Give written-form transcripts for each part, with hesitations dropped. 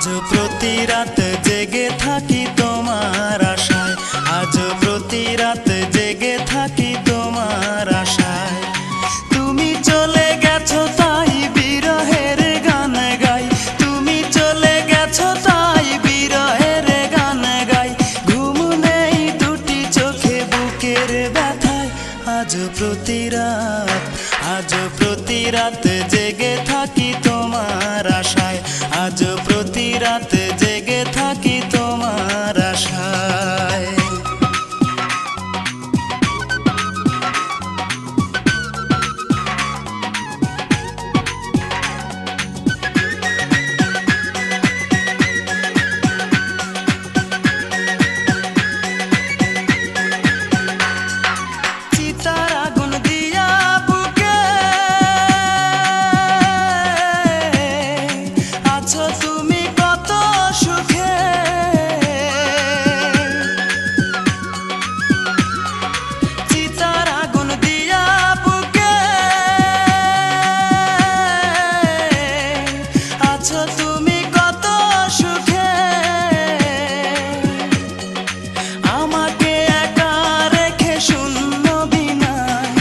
আজ প্রতি রাত জেগে থাকি তোমার আশায়, আজ প্রতি রাত জেগে থাকি তোমার আশায়। তুমি চলে গেছো তাই বিরহের গান গাই, তুমি চলে গেছো তাই বিরহের গান গাই। ঘুম নেই দুটি চোখে বুকের ব্যথায়, আজ প্রতি রাত, আজ প্রতি রাত জেগে থাকি তোমার আশায়, আজ প্রতি রাত জেগে থাকি তোমার আশায়। চিতার আগুন দিয়া বুকে আছো তুমি কত সুখে, চিতার আগুন দিয়া বুকে আছো তুমি কত সুখে। আমাকে একা রেখে শূন্য বিনায়,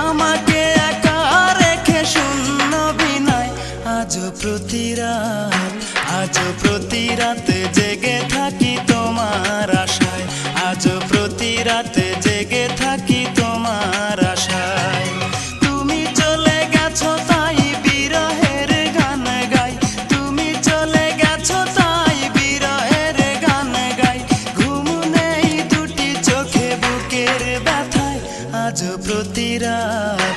আমাকে একা রেখে শূন্য বিনায়। আজ প্রতি রাত, আজ প্রতি রাত জেগে থাকি তোমার আশায়, আজ প্রতি রাত জেগে থাকি তোমার আশায়। তুমি চলে গেছো তাই বিরহের গান গাই, তুমি চলে গেছো তাই বিরহের গান গাই। ঘুম নেই দুটি চোখে বুকের ব্যথায়, আজ প্রতি রাত,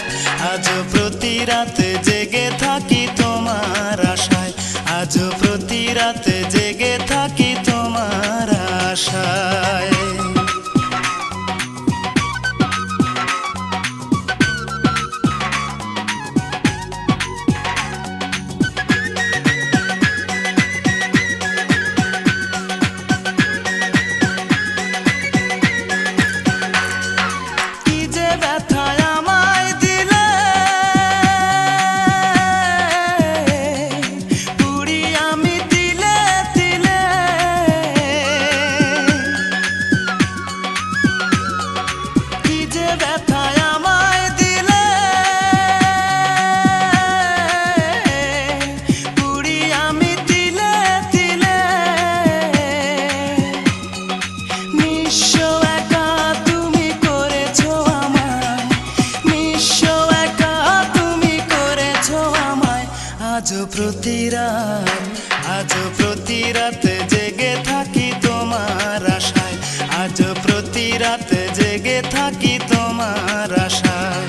আজ প্রতি রাত জেগে থাকি তোমার আশায়, আজ প্রতি রাত জেগে থাকি তোমার আশায়। কি যে ব্যথায় আমায় দিলে, পুরি আমি তিলে তিলে। কি যে ব্যথায় আমায় দিলে, পুরি আমি তিলে তিলে। নিঃস্ব একা তুমি করেছো আমায়, নিঃস্ব একা তুমি করেছো আমায়। আজ প্রতি রাত, আজ প্রতি রাত জেগে থাকি তোমার আশায়, আজ প্রতি রাত জেগে থাকি তোমার আশায়।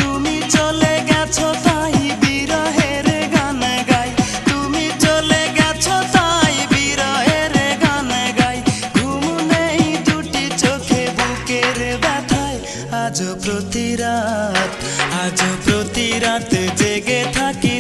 তুমি চলে গেছো তাই বিরহের গান গাই, তুমি চলে গেছো তাই বিরহের গান গাই। ঘুম নেই দুটি চোখে বুকের ব্যথায়, আজ প্রতি রাত, আজ প্রতি রাত জেগে থাকি